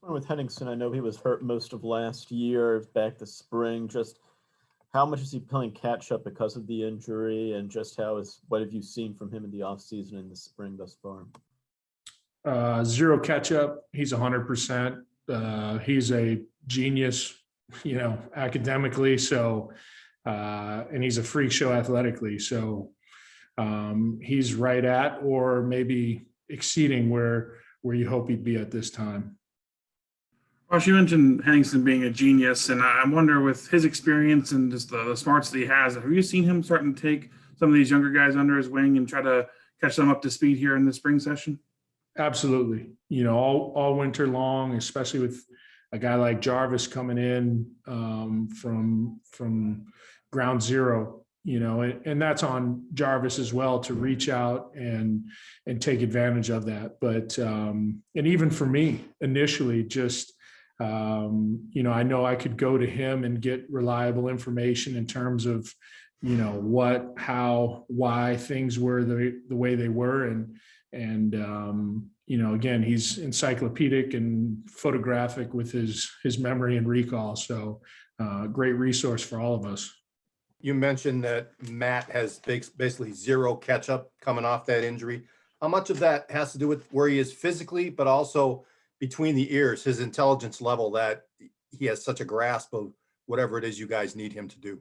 One with Henningsen, I know he was hurt most of last year, back this spring. Just how much is he playing catch up because of the injury, and just what have you seen from him in the offseason and the spring thus far? Zero catch up. He's 100%. He's a genius, academically. So, and he's a freak show athletically. So he's right at, or maybe exceeding where you hope he'd be at this time. Ross, you mentioned Henningsen being a genius, and I wonder, with his experience and just the smarts that he has, have you seen him starting to take some of these younger guys under his wing and try to catch them up to speed here in the spring session? Absolutely. All winter long, especially with a guy like Jarvis coming in from ground zero, and that's on Jarvis as well to reach out and take advantage of that. But and even for me initially, just I know I could go to him and get reliable information in terms of, what, how, why things were the way they were. And again, he's encyclopedic and photographic with his memory and recall. So great resource for all of us. You mentioned that Matt has basically zero catch up coming off that injury. How much of that has to do with where he is physically, but also between the ears, his intelligence level, that he has such a grasp of whatever it is you guys need him to do?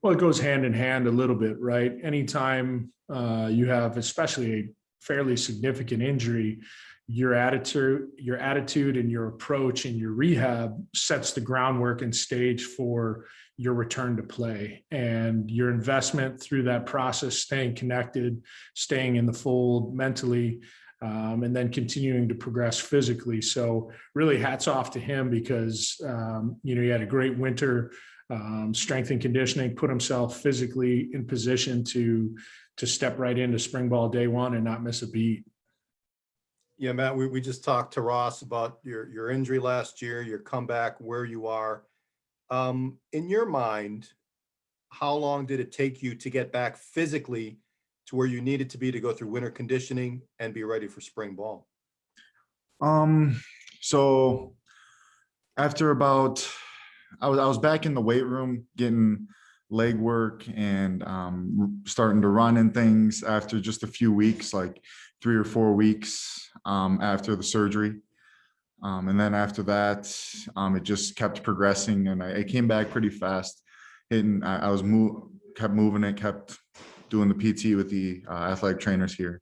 Well, it goes hand in hand a little bit, right? Anytime you have, especially a fairly significant injury, your attitude and your approach and your rehab sets the groundwork and stage for your return to play, and your investment through that process, staying connected, staying in the fold mentally, and then continuing to progress physically. So really hats off to him, because, he had a great winter, strength and conditioning, put himself physically in position to step right into spring ball day one and not miss a beat. Yeah, Matt, we just talked to Ross about your injury last year, your comeback, where you are. In your mind, how long did it take you to get back physically to where you needed to be to go through winter conditioning and be ready for spring ball? So after I was back in the weight room getting leg work and starting to run and things after just a few weeks, like 3 or 4 weeks after the surgery. And then after that, it just kept progressing, and I came back pretty fast. Kept moving it, kept doing the PT with the athletic trainers here.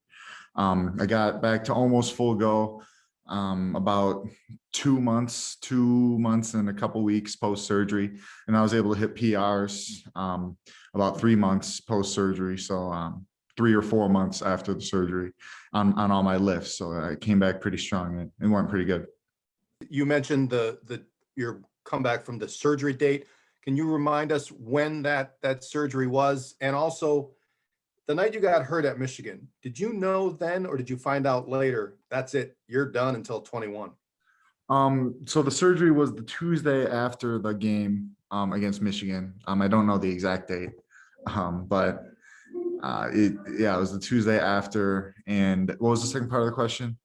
I got back to almost full go about 2 months and a couple weeks post surgery, and I was able to hit PRs about 3 months post surgery. So 3 or 4 months after the surgery on all my lifts. So I came back pretty strong and went pretty good. You mentioned your comeback from the surgery date. Can you remind us when that surgery was? And also, the night you got hurt at Michigan, did you know then, or did you find out later, that's it, you're done until 21? So the surgery was the Tuesday after the game against Michigan. I don't know the exact date, but it was the Tuesday after. And what was the second part of the question?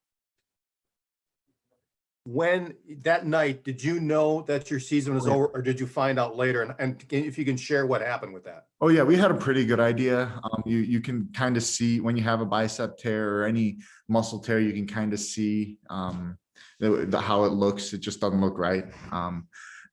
When that night, did you know that your season was over, or did you find out later? And if you can share what happened with that. Oh yeah, we had a pretty good idea. You can kind of see when you have a bicep tear or any muscle tear, you can kind of see how it looks. It just doesn't look right.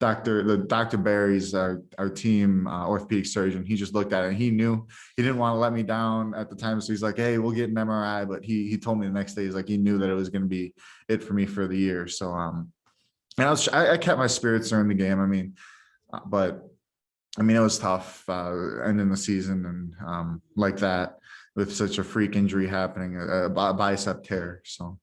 Dr. Barry's our team orthopedic surgeon. He just looked at it and he knew. He didn't want to let me down at the time, so he's like, "Hey, we'll get an MRI." But he told me the next day, he's like, he knew that it was going to be it for me for the year. So and I kept my spirits during the game. But it was tough ending the season and like that with such a freak injury happening, a bicep tear. So